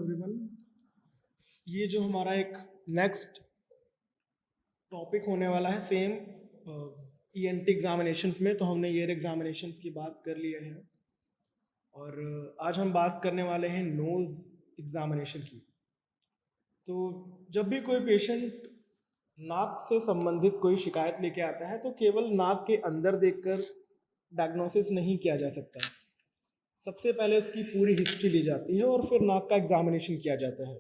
Everyone. ये जो हमारा एक नेक्स्ट टॉपिक होने वाला है सेम ईएनटी एग्जामिनेशंस में, तो हमने ईयर एग्जामिनेशंस की बात कर लिया है और आज हम बात करने वाले हैं नोज़ एग्जामिनेशन की। तो जब भी कोई पेशेंट नाक से संबंधित कोई शिकायत लेके आता है तो केवल नाक के अंदर देखकर डायग्नोसिस नहीं किया जा सकता। सबसे पहले उसकी पूरी हिस्ट्री ली जाती है और फिर नाक का एग्जामिनेशन किया जाता है।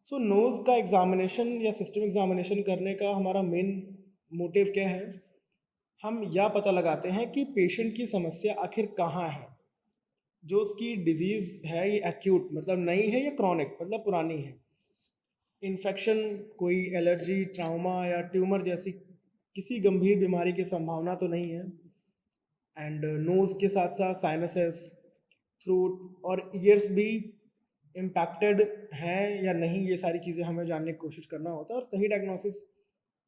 सो नोज़ का एग्जामिनेशन या सिस्टम एग्जामिनेशन करने का हमारा मेन मोटिव क्या है? हम यह पता लगाते हैं कि पेशेंट की समस्या आखिर कहाँ है। जो उसकी डिजीज़ है ये एक्यूट मतलब नई है या क्रॉनिक मतलब पुरानी है। इन्फेक्शन, कोई एलर्जी, ट्राउमा या ट्यूमर जैसी किसी गंभीर बीमारी की संभावना तो नहीं है। एंड नोज़ के साथ साथ साइनसेस, थ्रोट और ईयर्स भी इम्पैक्टेड हैं या नहीं, ये सारी चीज़ें हमें जानने की कोशिश करना होता है और सही डायग्नोसिस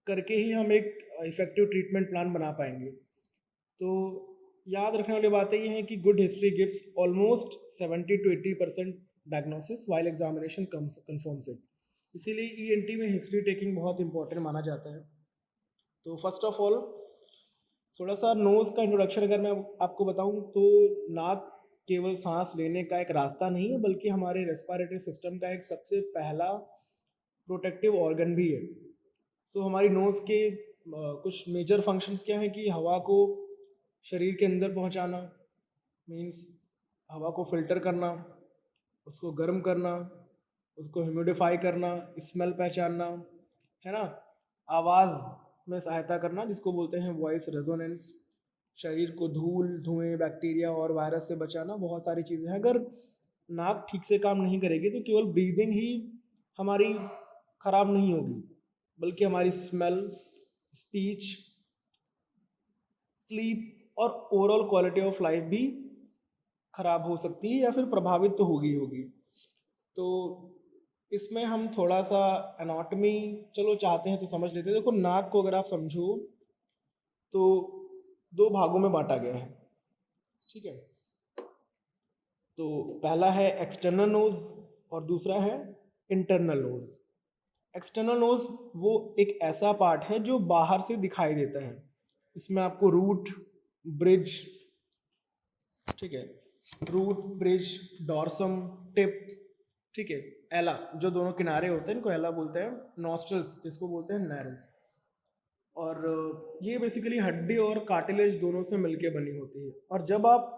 करके ही हम एक इफ़ेक्टिव ट्रीटमेंट प्लान बना पाएंगे। तो याद रखने वाली बातें ये हैं कि good history gives almost 70 to 80% diagnosis while examination confirms it. इसीलिए ईएनटी में हिस्ट्री टेकिंग बहुत इंपॉर्टेंट माना जाता है। तो फर्स्ट ऑफ ऑल थोड़ा सा नोज़ का इंट्रोडक्शन अगर मैं आपको बताऊं तो नाक केवल सांस लेने का एक रास्ता नहीं है बल्कि हमारे रेस्पिरेटरी सिस्टम का एक सबसे पहला प्रोटेक्टिव ऑर्गन भी है। सो हमारी नोज़ के कुछ मेजर फंक्शंस क्या हैं कि हवा को शरीर के अंदर पहुंचाना, मींस हवा को फिल्टर करना, उसको गर्म करना, उसको ह्यूमिडिफाई करना, स्मेल पहचानना, है ना, आवाज़ में सहायता करना जिसको बोलते हैं वॉइस रेजोनेंस, शरीर को धूल, धुएं, बैक्टीरिया और वायरस से बचाना, बहुत सारी चीज़ें हैं। अगर नाक ठीक से काम नहीं करेगी तो केवल ब्रीदिंग ही हमारी ख़राब नहीं होगी बल्कि हमारी स्मेल, स्पीच, स्लीप और ओवरऑल क्वालिटी ऑफ लाइफ भी ख़राब हो सकती है या फिर प्रभावित तो होगी। तो इसमें हम थोड़ा सा एनाटॉमी चलो चाहते हैं तो समझ लेते हैं। देखो, नाक को अगर आप समझो तो दो भागों में बांटा गया है, ठीक है। तो पहला है एक्सटर्नल नोज और दूसरा है इंटरनल नोज। एक्सटर्नल नोज वो एक ऐसा पार्ट है जो बाहर से दिखाई देता है। इसमें आपको रूट, ब्रिज, ठीक है, रूट, ब्रिज, डॉर्सम, टिप, ठीक है, एला, जो दोनों किनारे होते हैं इनको एला बोलते हैं, नॉस्ट्रल्स जिसको बोलते हैं नैरस। और ये बेसिकली हड्डी और कार्टिलेज दोनों से मिलके बनी होती है। और जब आप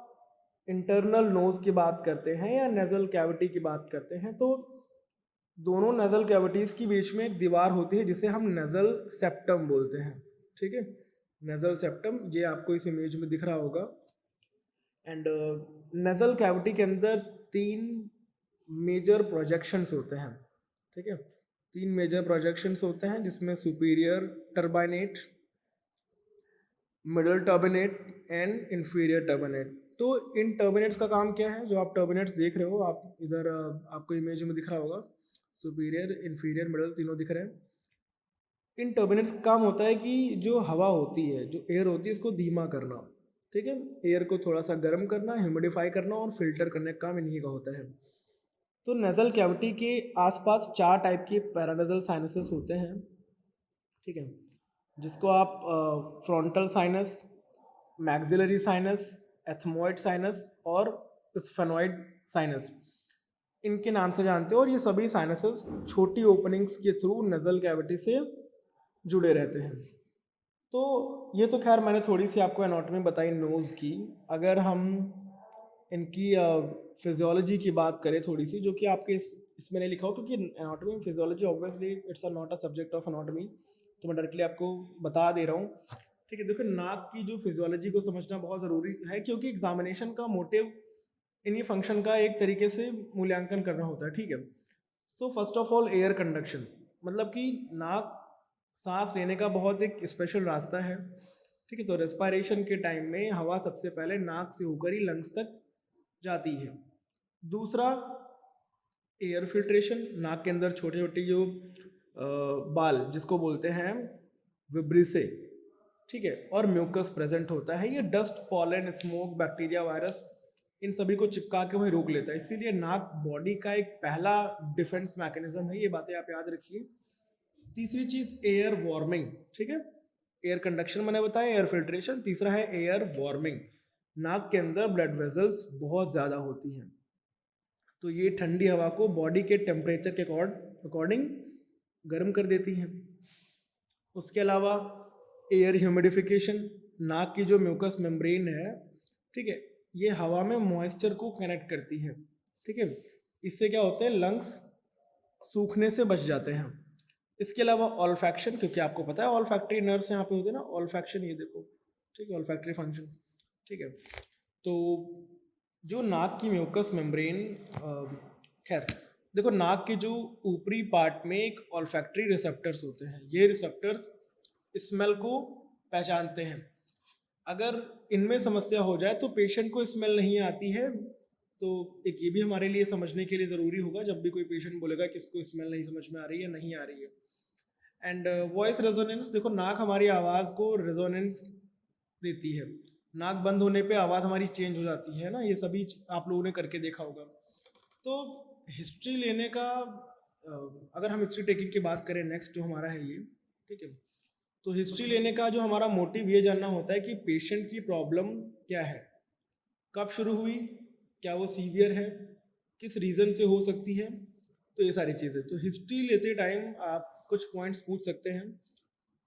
इंटरनल नोज की बात करते हैं या नेजल कैविटी की बात करते हैं तो दोनों नेजल कैविटीज़ के बीच में एक दीवार होती है जिसे हम नेजल सेप्टम बोलते हैं, ठीक है। नेजल सेप्टम ये आपको इस इमेज में दिख रहा होगा। एंड नेजल कैविटी के अंदर 3 मेजर प्रोजेक्शंस होते हैं, ठीक है। 3 मेजर प्रोजेक्शंस होते हैं जिसमें superior turbinate, middle turbinate and inferior turbinate. तो इन टर्बिनेट्स का काम क्या है? जो आप टर्बिनेट्स देख रहे हो, आप इधर आपको इमेज में दिख रहा होगा, सुपीरियर, इन्फीरियर, मिडल तीनों दिख रहे हैं। इन टर्बिनेट्स का काम होता है कि जो हवा होती है, जो एयर होती है, इसको धीमा करना, ठीक है। एयर को थोड़ा सा गर्म करना, ह्यूमिडिफाई करना और फिल्टर करने का काम इन्हीं का होता है। तो नेजल कैविटी के आसपास 4 टाइप के पैरानेजल साइनसेस होते हैं, ठीक है, जिसको आप frontal sinus, maxillary sinus, ethmoid sinus और स्फेनोइड साइनस इनके नाम से जानते हो। और ये सभी साइनसेस छोटी ओपनिंग्स के थ्रू नेजल कैविटी से जुड़े रहते हैं। तो ये तो खैर मैंने थोड़ी सी आपको एनाटॉमी बताई नोज़ की। अगर हम इनकी फिजियोलॉजी की बात करें थोड़ी सी, जो कि आपके इसमें नहीं लिखा हो क्योंकि anatomy and physiology obviously it's a not a subject of anatomy, तो मैं डायरेक्टली आपको बता दे रहा हूँ, ठीक है। देखो, नाक की जो फिजियोलॉजी को समझना बहुत ज़रूरी है क्योंकि एग्जामिनेशन का मोटिव इन्हीं फंक्शन का एक तरीके से मूल्यांकन करना होता है, ठीक है। So first of all air conduction, मतलब कि नाक सांस लेने का बहुत एक स्पेशल रास्ता है, ठीक है। तो रेस्पिरेशन के टाइम में हवा सबसे पहले नाक से होकर ही लंग्स तक जाती है। दूसरा एयर फिल्ट्रेशन, नाक के अंदर छोटे छोटे जो बाल जिसको बोलते हैं विब्रिसे, ठीक है, और म्यूकस प्रेजेंट होता है। ये dust, pollen, smoke, bacteria, virus इन सभी को चिपका के वहीं रोक लेता है। इसीलिए नाक बॉडी का एक पहला डिफेंस मैकेनिज्म है, ये बातें आप याद रखिए। तीसरी चीज एयर वार्मिंग, ठीक है, एयर कंडक्शन मैंने बताया, एयर फिल्ट्रेशन। तीसरा है एयर वार्मिंग, नाक के अंदर ब्लड वेजल्स बहुत ज़्यादा होती हैं, तो ये ठंडी हवा को बॉडी के टेम्परेचर के अकॉर्डिंग गर्म कर देती हैं। उसके अलावा एयर ह्यूमिडिफिकेशन, नाक की जो म्यूकस मेम्ब्रेन है, ठीक है, ये हवा में मॉइस्चर को कनेक्ट करती है, ठीक है, इससे क्या होता है, लंग्स सूखने से बच जाते हैं। इसके अलावा ऑल्फैक्शन, क्योंकि आपको पता है ऑल्फैक्टरी नर्व्स यहाँ पे होते हैं ना, ऑल्फैक्शन ये देखो, ठीक है, ऑल्फैक्टरी फंक्शन, ठीक है। तो जो नाक की म्यूकस मेम्ब्रेन, खैर देखो, नाक के जो ऊपरी पार्ट में एक ऑल्फैक्टरी रिसेप्टर्स होते हैं, ये रिसेप्टर्स स्मेल को पहचानते हैं। अगर इनमें समस्या हो जाए तो पेशेंट को स्मेल नहीं आती है, तो एक ये भी हमारे लिए समझने के लिए ज़रूरी होगा जब भी कोई पेशेंट बोलेगा कि इसको स्मेल नहीं समझ में आ रही है, नहीं आ रही है। एंड वॉइस रेजोनेंस, देखो नाक हमारी आवाज़ को रेजोनेंस देती है, नाक बंद होने पे आवाज़ हमारी चेंज हो जाती है ना, ये सभी आप लोगों ने करके देखा होगा। तो हिस्ट्री लेने का, अगर हम हिस्ट्री टेकिंग की बात करें, नेक्स्ट जो हमारा है ये, ठीक है, तो हिस्ट्री लेने का जो हमारा मोटिव ये जानना होता है कि पेशेंट की प्रॉब्लम क्या है, कब शुरू हुई, क्या वो सीवियर है, किस रीज़न से हो सकती है, तो ये सारी चीज़ें। तो हिस्ट्री लेते टाइम आप कुछ पॉइंट्स पूछ सकते हैं।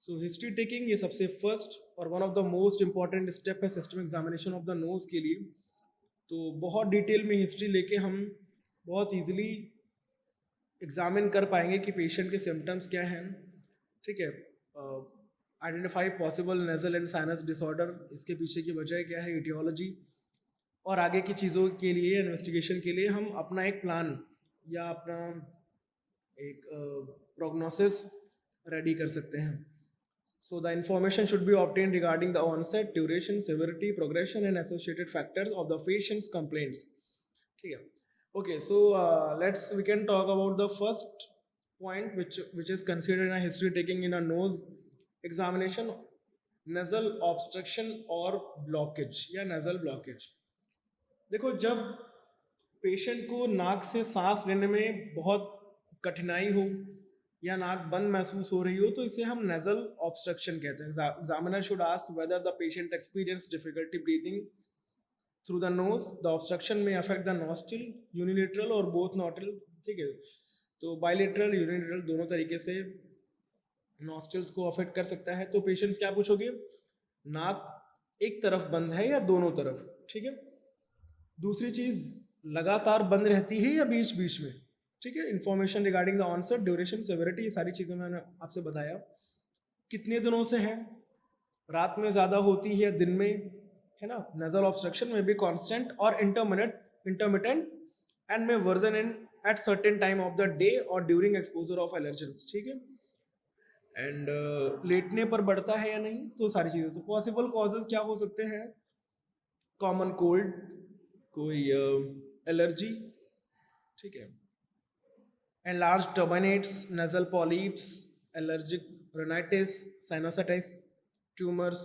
सो हिस्ट्री टेकिंग ये सबसे फर्स्ट और one of the most important step है system examination of the nose के लिए। तो बहुत डिटेल में हिस्ट्री लेके हम बहुत इजीली एग्जामिन कर पाएंगे कि पेशेंट के सिम्टम्स क्या हैं, ठीक है, identify possible nasal and sinus disorder, इसके पीछे की वजह क्या है, इटियोलॉजी, और आगे की चीज़ों के लिए, इन्वेस्टिगेशन के लिए हम अपना एक प्लान या अपना एक प्रोग्नोसिस रेडी कर सकते हैं। So the information should be obtained regarding the onset, duration, severity, progression and associated factors of the patient's complaints. ठीक है, okay, so we can talk about the first point which is considered in a history taking in a nose examination, nasal obstruction or blockage या nasal blockage। देखो, जब patient को नाक से सांस लेने में बहुत कठिनाई हो या नाक बंद महसूस हो रही हो, तो इसे हम नेजल ऑब्स्ट्रक्शन कहते हैं। Examiner should ask whether the patient experience difficulty breathing through the nose, the obstruction में अफेक्ट द नॉस्ट्रिल, यूनिलेटरल और बोथ नॉस्ट्रिल, ठीक है, तो बायलेटरल, यूनिलेटरल, दोनों तरीके से नॉस्ट्रिल्स को अफेक्ट कर सकता है। तो पेशेंट्स क्या पूछोगे, नाक एक तरफ बंद है या दोनों तरफ, ठीक है। दूसरी चीज़, लगातार बंद रहती है या बीच बीच में, ठीक है। Information regarding the onset, duration, severity, ये सारी चीज़ें मैंने आपसे बताया। कितने दिनों से है, रात में ज़्यादा होती है या दिन में, है ना। नेजल ऑब्स्ट्रक्शन में भी कांस्टेंट और इंटरमिटेंट एंड में version in at certain time of the day और ड्यूरिंग एक्सपोजर ऑफ एलर्जेंस, ठीक है। एंड लेटने पर बढ़ता है या नहीं, तो सारी चीज़ें। तो पॉसिबल कॉजेज क्या हो सकते हैं, कॉमन कोल्ड, कोई एलर्जी, ठीक है, enlarged turbinates, nasal polyps, allergic rhinitis, sinusitis, tumours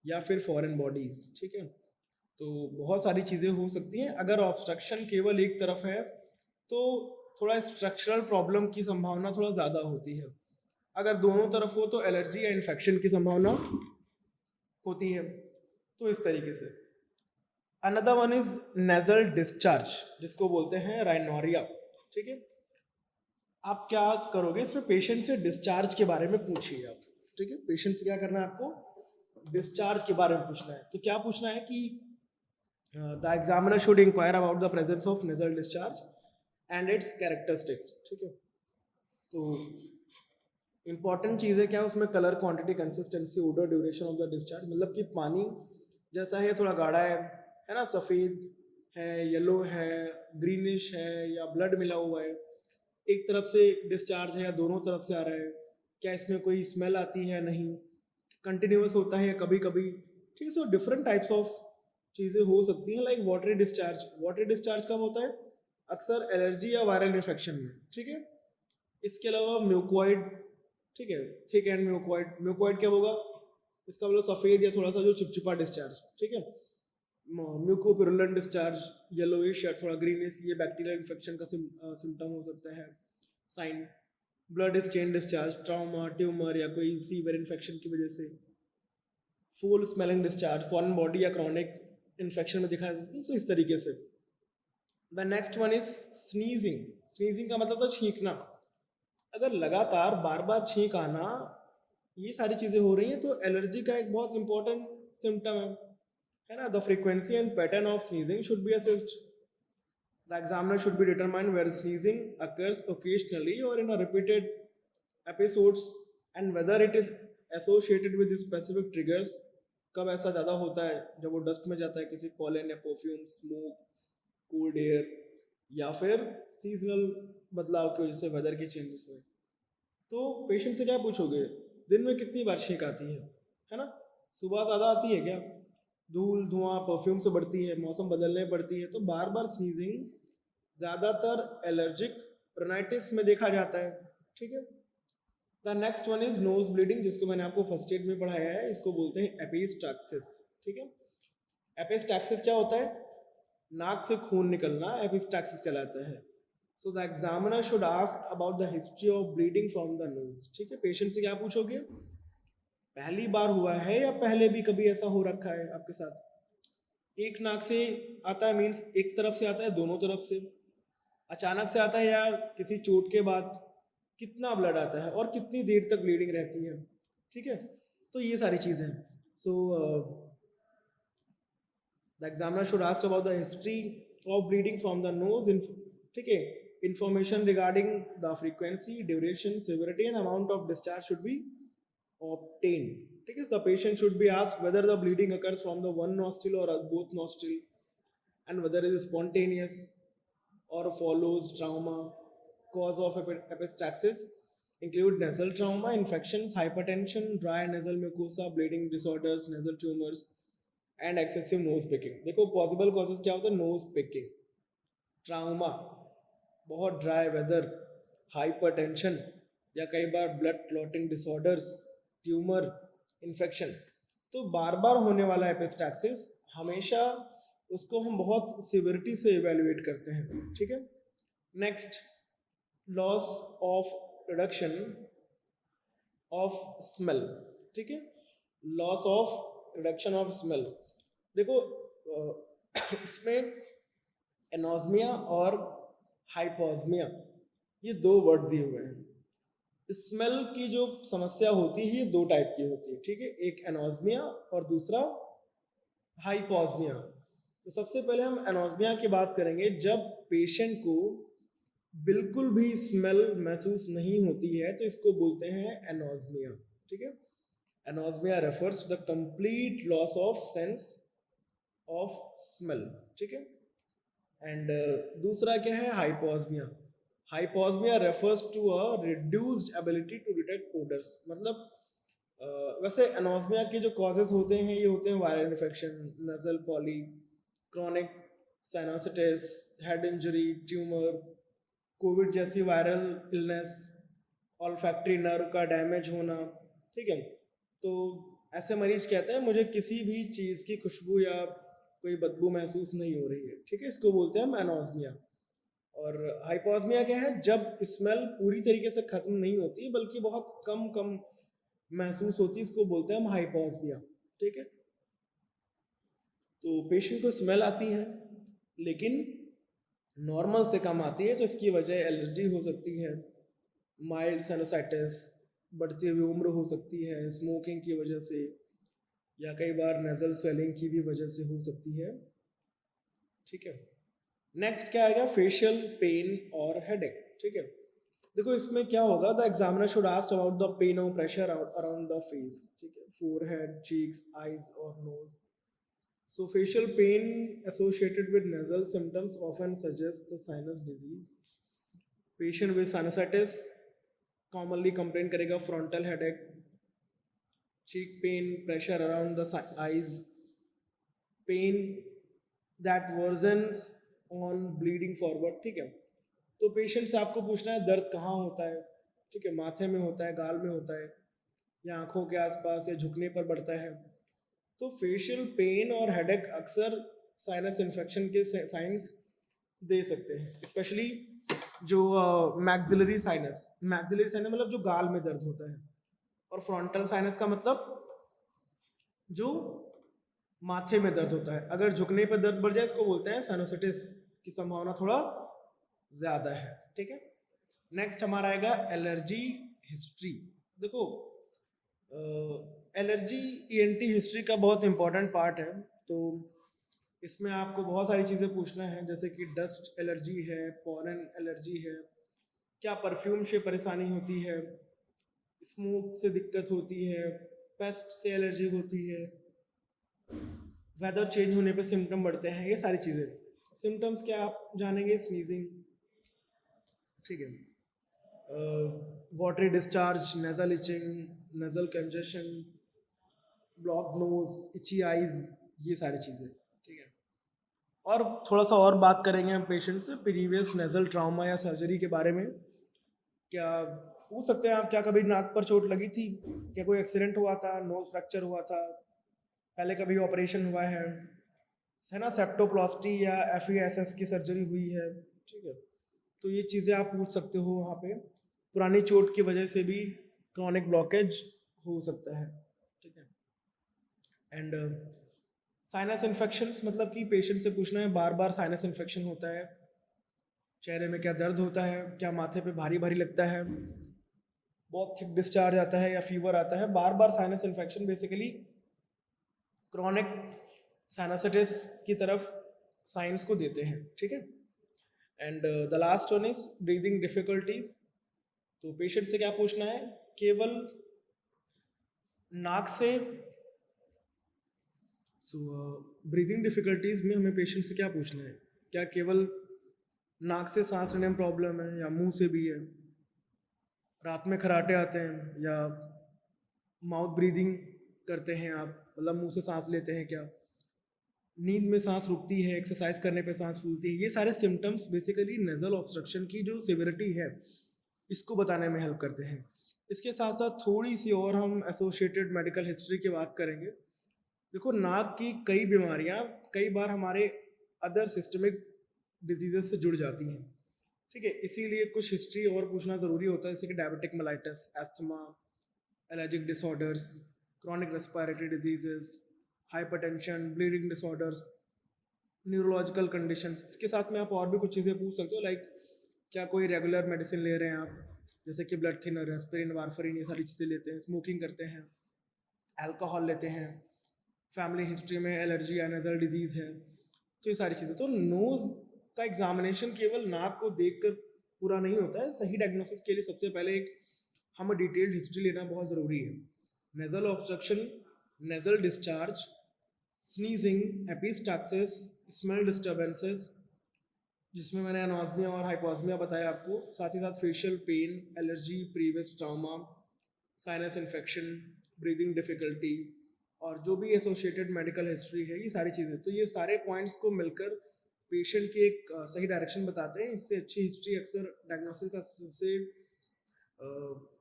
या फिर फॉरेन बॉडीज, ठीक है। तो बहुत सारी चीज़ें हो सकती हैं। अगर ऑब्स्ट्रक्शन केवल एक तरफ है तो थोड़ा स्ट्रक्चरल प्रॉब्लम की संभावना थोड़ा ज़्यादा होती है, अगर दोनों तरफ हो तो एलर्जी या इन्फेक्शन की संभावना होती है। तो इस तरीके से another one is nasal discharge, जिसको बोलते हैं राइनोरिया, ठीक है। आप क्या करोगे, इसमें पेशेंट से डिस्चार्ज के बारे में पूछिए आप, ठीक है। पेशेंट से क्या करना है, आपको डिस्चार्ज के बारे में पूछना है। तो क्या पूछना है कि the examiner should enquire about the presence of nasal discharge and its characteristics, ठीक है। तो इंपॉर्टेंट चीज़ है क्या, उसमें colour, quantity, consistency, odour, duration of the discharge, मतलब कि पानी जैसा है, थोड़ा गाढ़ा है ना, सफ़ेद है, येलो है, ग्रीनिश है, या ब्लड मिला हुआ है, एक तरफ से डिस्चार्ज है या दोनों तरफ से आ रहा है, क्या इसमें कोई स्मेल आती है, नहीं, कंटिन्यूस होता है या कभी कभी, ठीक है। सो डिफरेंट टाइप्स ऑफ चीज़ें हो सकती हैं। Like watery discharge, watery discharge कब होता है, अक्सर एलर्जी या वायरल इन्फेक्शन में, ठीक है। इसके अलावा म्यूकोइड, ठीक है, थिक एंड म्यूकोइड, म्यूकोइड क्या होगा, इसका मतलब सफ़ेद या थोड़ा सा जो चिपचिपा डिस्चार्ज, ठीक है। म्यूकोपुरुलेंट डिस्चार्ज, येलोइश या थोड़ा ग्रीनिश, ये बैक्टीरियल इन्फेक्शन का सिम्टम हो सकता है। Sign blood stain discharge, trauma, tumour या कोई सीवियर इन्फेक्शन की वजह से। Foul smelling discharge, foreign body या क्रॉनिक इन्फेक्शन में दिखाई देती है, तो इस तरीके से। The next one is sneezing. Sneezing का मतलब था छींकना। अगर लगातार बार बार छींक आना, ये सारी चीज़ें हो रही हैं, तो एलर्जी का एक बहुत इंपॉर्टेंट सिम्टम है ना। The frequency and pattern of sneezing should be assessed. The examiner should be determine where sneezing occurs occasionally और in repeated episodes and whether it is associated with specific triggers। कब ऐसा ज़्यादा होता है, जब वो डस्ट में जाता है, किसी पॉलन या परफ्यूम, स्मोक, कोल्ड एयर, या फिर सीजनल बदलाव की वजह से, वेदर की चेंजेस में। तो पेशेंट से क्या पूछोगे, दिन में कितनी बार छींक आती है ना। सुबह ज़्यादा आती है क्या, धूल धुआं परफ्यूम से बढ़ती है, मौसम बदलने पड़ती है, तो बार बार स्नीजिंग ज़्यादातर एलर्जिक ब्रोंकाइटिस में देखा जाता है। ठीक है। The next one is nose bleeding, जिसको मैंने आपको फर्स्ट एड में पढ़ाया है, इसको बोलते हैं एपिस्टैक्सिस। ठीक है। एपिस्टैक्सिस क्या होता है, नाक से खून निकलना एपिस्टैक्सिस कहलाता है। So the examiner should ask about the history of bleeding from the nose. ठीक है। पेशेंट से क्या पूछोगे, पहली बार हुआ है या पहले भी कभी ऐसा हो रखा है आपके साथ। एक नाक से आता है मीन्स एक तरफ से आता है, दोनों तरफ से, अचानक से आता है या किसी चोट के बाद, कितना ब्लड आता है और कितनी देर तक ब्लीडिंग रहती है। ठीक है। तो ये सारी चीज़ें हैं। So the examiner should ask about the history of bleeding from the nose. ठीक है। Information regarding the frequency, duration, severity and amount of discharge should be obtained। ठीक है। The patient should be asked whether the bleeding occurs from the one nostril or both nostril, and whether it is spontaneous or follows trauma। Cause of epistaxis include nasal trauma, infections, hypertension, dry nasal mucosa, bleeding disorders, nasal tumors and excessive nose picking। देखो possible causes क्या होता है, knows picking, ट्राउमा, बहुत dry weather, hypertension या कई बार blood clotting disorders, tumour, infection. तो बार बार होने वाला एपिस्टैक्सिस हमेशा उसको हम बहुत सिविरिटी से इवेल्युएट करते हैं। ठीक है। Next, loss of reduction of smell. ठीक है। Loss of reduction of smell, देखो इसमें एनोस्मिया और हाइपोस्मिया, ये दो वर्ड दिए हुए हैं। स्मेल की जो समस्या होती है ये दो टाइप की होती है। ठीक है। एक एनोस्मिया और दूसरा हाइपोस्मिया। तो सबसे पहले हम एनोस्मिया की बात करेंगे, जब पेशेंट को बिल्कुल भी स्मेल महसूस नहीं होती है, तो इसको बोलते हैं एनोस्मिया। ठीक है। Anosmia refers to the complete loss of sense of smell. ठीक है। एंड दूसरा क्या है, hyposmia. Hyposmia refers to a reduced ability to detect odours. मतलब वैसे एनोस्मिया के जो कॉजेज होते हैं ये होते हैं viral infection, nasal poly, chronic sinusitis, head injury, tumour, Covid जैसी वायरल इलनेस, ऑल्फैक्टरी नर्व का डैमेज होना। ठीक है। तो ऐसे मरीज कहते हैं मुझे किसी भी चीज़ की खुशबू या कोई बदबू महसूस नहीं हो रही है। ठीक है। इसको बोलते हैं हम एनोस्मिया। और हाइपोस्मिया क्या है, जब स्मेल पूरी तरीके से खत्म नहीं होती बल्कि बहुत कम कम महसूस होती है, इसको बोलते हैं हम हाइपोस्मिया। ठीक है। तो पेशेंट को स्मेल आती है लेकिन नॉर्मल से कम आती है, तो इसकी वजह एलर्जी हो सकती है, माइल्ड साइनोसाइटिस, बढ़ती हुई उम्र हो सकती है, स्मोकिंग की वजह से, या कई बार नेजल स्वेलिंग की भी वजह से हो सकती है। ठीक है। नेक्स्ट क्या आएगा, फेशियल पेन और हेडेक। ठीक है। देखो इसमें क्या होगा, the examiner should ask about the pain और प्रेशर अराउंड द फेस। ठीक है। फोरहेड, चीक्स, आईज और nose. So facial pain associated with nasal symptoms often suggest the sinus disease. Patient with sinusitis commonly complain करेगा frontal headache, cheek pain, pressure around the eyes, pain that worsens on bleeding forward। ठीक है। तो patient से आपको पूछना है दर्द कहाँ होता है। ठीक है। माथे में होता है, गाल में होता है, या आंखों के आसपास या झुकने पर बढ़ता है। तो फेशियल पेन और हेडेक अक्सर साइनस इन्फेक्शन के साइंस दे सकते हैं, स्पेशली जो मैक्सिलरी साइनस मतलब जो गाल में दर्द होता है, और फ्रंटल साइनस का मतलब जो माथे में दर्द होता है। अगर झुकने पर दर्द बढ़ जाए इसको बोलते हैं साइनोसाइटिस की संभावना थोड़ा ज़्यादा है। ठीक है, नेक्स्ट हमारा आएगा एलर्जी हिस्ट्री। देखो एलर्जी ईएनटी हिस्ट्री का बहुत इंपॉर्टेंट पार्ट है, तो इसमें आपको बहुत सारी चीज़ें पूछना है, जैसे कि डस्ट एलर्जी है, पॉलन एलर्जी है, क्या परफ्यूम से परेशानी होती है, स्मोक से दिक्कत होती है, पेस्ट से एलर्जी होती है, वेदर चेंज होने पे सिम्टम बढ़ते हैं, ये सारी चीज़ें। सिम्टम्स क्या आप जानेंगे, स्नीजिंग, ठीक है, watery discharge, nasal itching, nasal congestion, block nose, itchy eyes, ये सारी चीज़ें। ठीक है, और थोड़ा सा और बात करेंगे हम पेशेंट से प्रीवियस नेजल ट्रॉमा या सर्जरी के बारे में। क्या पूछ सकते हैं आप, क्या कभी नाक पर चोट लगी थी, क्या कोई एक्सीडेंट हुआ था, नोज फ्रैक्चर हुआ था, पहले कभी ऑपरेशन हुआ है ना, सेप्टोप्लास्टी या FESS की सर्जरी हुई है। ठीक है, तो ये चीज़ें आप पूछ सकते हो वहाँ पे। पुरानी चोट की वजह से भी क्रॉनिक ब्लॉकेज हो सकता है। ठीक है, एंड साइनस इन्फेक्शंस मतलब कि पेशेंट से पूछना है बार बार साइनस इन्फेक्शन होता है, चेहरे में क्या दर्द होता है, क्या माथे पे भारी भारी लगता है, बहुत थिक डिस्चार्ज आता है या फीवर आता है। बार बार sinus infection basically chronic sinusitis की तरफ साइंस को देते हैं। ठीक है, and the last one is breathing difficulties. तो पेशेंट से क्या पूछना है, केवल नाक से, ब्रीदिंग डिफिकल्टीज में हमें पेशेंट से क्या पूछना है, क्या केवल नाक से सांस लेने में प्रॉब्लम है या मुंह से भी है, रात में खराटे आते हैं या माउथ ब्रीदिंग करते हैं आप, मतलब मुंह से सांस लेते हैं क्या, नींद में सांस रुकती है, एक्सरसाइज करने पे सांस फूलती है। ये सारे सिम्टम्स बेसिकली नेजल ऑब्स्ट्रक्शन की जो सिविरिटी है इसको बताने में हेल्प करते हैं। इसके साथ साथ थोड़ी सी और हम एसोसिएटेड मेडिकल हिस्ट्री की बात करेंगे। देखो नाक की कई बीमारियां कई बार हमारे अदर सिस्टमिक डिजीजेस से जुड़ जाती हैं। ठीक है, इसीलिए कुछ हिस्ट्री और पूछना ज़रूरी होता है, जैसे कि diabetic mellitus, asthma, allergic disorders, chronic respiratory diseases, hypertension, bleeding disorders, neurological conditions. इसके साथ में आप और भी कुछ चीज़ें पूछ सकते हो, लाइक क्या कोई रेगुलर मेडिसिन ले रहे हैं आप, जैसे कि ब्लड थिनर, एस्पिरिन, वारफरिन, ये सारी चीज़ें लेते हैं, स्मोकिंग करते हैं, अल्कोहल लेते हैं, फैमिली हिस्ट्री में एलर्जी या नेजल डिजीज़ है, तो ये सारी चीज़ें। तो नोज़ का एग्जामिनेशन केवल नाक को देखकर पूरा नहीं होता है। सही डायग्नोसिस के लिए सबसे पहले एक हमें डिटेल्ड हिस्ट्री लेना बहुत ज़रूरी है। Nasal obstruction, nasal discharge, sneezing, epistaxis, smell disturbances, जिसमें मैंने एनॉस्मिया और हाइपोस्मिया बताया आपको, साथ ही साथ facial pen, allergy, previous trauma, sinus infection, breathing difficulty, और जो भी एसोसिएटेड मेडिकल हिस्ट्री है, ये सारी चीज़ें। तो ये सारे पॉइंट्स को मिलकर पेशेंट की एक सही डायरेक्शन बताते हैं। इससे अच्छी हिस्ट्री अक्सर डायग्नोसिस का सबसे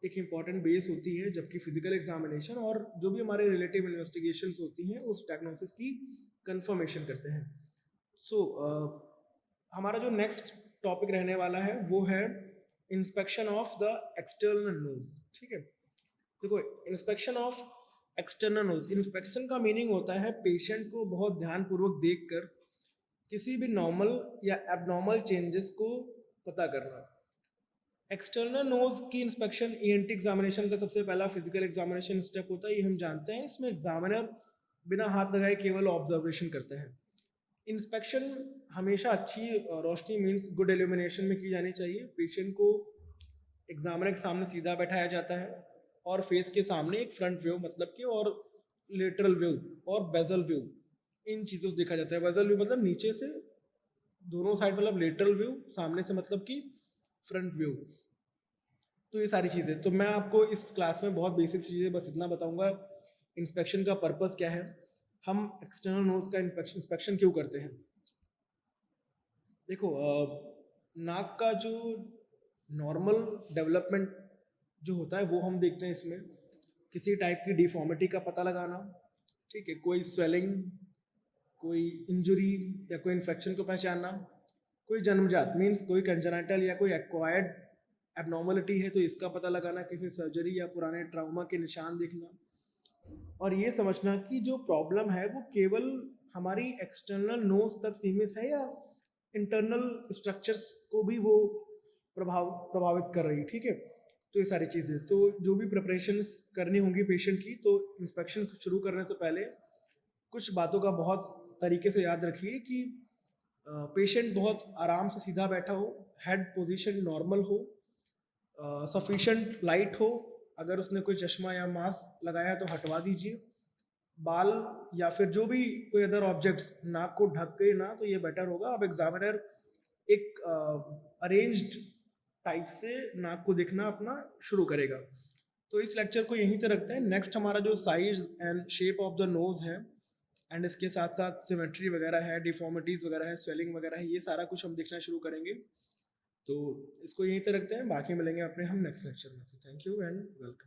एक इम्पॉर्टेंट बेस होती है, जबकि फिजिकल एग्जामिनेशन और जो भी हमारे रिलेटिव इन्वेस्टिगेशंस होती हैं उस डायग्नोसिस की कंफर्मेशन करते हैं। सो हमारा जो नेक्स्ट टॉपिक रहने वाला है वो है inspection of the external nose. ठीक है, देखो inspection of external nose, inspection का मीनिंग होता है पेशेंट को बहुत ध्यानपूर्वक देखकर किसी भी नॉर्मल या एबनॉर्मल चेंजेस को पता करना। एक्सटर्नल नोज की इंस्पेक्शन ईएनटी एग्जामिनेशन का सबसे पहला फिजिकल एग्जामिनेशन स्टेप होता है, ये हम जानते हैं। इसमें एग्जामिनर बिना हाथ लगाए केवल ऑब्जर्वेशन करते हैं। इंस्पेक्शन हमेशा अच्छी रोशनी मीन्स गुड इल्यूमिनेशन में की जानी चाहिए। पेशेंट को एग्जामिनर के सामने सीधा बैठाया जाता है और फेस के सामने एक फ्रंट व्यू मतलब कि, और लेटरल व्यू और बेजल व्यू, इन चीज़ों से देखा जाता है। बेजल व्यू मतलब नीचे से दोनों साइड, मतलब लेटरल व्यू सामने से मतलब कि फ्रंट व्यू। तो ये सारी चीज़ें, तो मैं आपको इस क्लास में बहुत बेसिक चीज़ें बस इतना बताऊंगा। इंस्पेक्शन का पर्पस क्या है, हम एक्सटर्नल नोज का इंस्पेक्शन क्यों करते हैं। देखो नाक का जो नॉर्मल डेवलपमेंट जो होता है वो हम देखते हैं इसमें। किसी टाइप की डिफॉर्मिटी का पता लगाना, ठीक है, कोई स्वेलिंग, कोई इंजुरी या कोई इन्फेक्शन को पहचानना, कोई जन्मजात मीन्स कोई कंजेनिटल या कोई एक्वायर्ड एबनॉर्मलिटी है तो इसका पता लगाना, किसी सर्जरी या पुराने ट्राउमा के निशान देखना, और ये समझना कि जो प्रॉब्लम है वो केवल हमारी एक्सटर्नल नोज तक सीमित है या इंटरनल स्ट्रक्चर्स को भी वो प्रभावित कर रही है, ठीक है। तो ये सारी चीज़ें, तो जो भी प्रिपरेशंस करनी होंगी पेशेंट की, तो इंस्पेक्शन शुरू करने से पहले कुछ बातों का बहुत तरीके से याद रखिए कि पेशेंट बहुत आराम से सीधा बैठा हो, हेड पोजीशन नॉर्मल हो, सफिशेंट लाइट हो, अगर उसने कोई चश्मा या मास्क लगाया तो हटवा दीजिए, बाल या फिर जो भी कोई अदर ऑब्जेक्ट्स नाक को ढक के ना, तो ये बेटर होगा। अब एग्जामिनर एक अरेंज्ड टाइप से नाक को देखना अपना शुरू करेगा। तो इस लेक्चर को यहीं तक रखते हैं। नेक्स्ट हमारा जो size and shape of the knows है एंड इसके साथ साथ सिमेट्री वगैरह है, डिफॉर्मिटीज़ वगैरह है, स्वेलिंग वगैरह है, ये सारा कुछ हम देखना शुरू करेंगे। तो इसको यहीं तक रखते हैं, बाकी मिलेंगे अपने हम नेक्स्ट लेक्चर में। Thank you and welcome.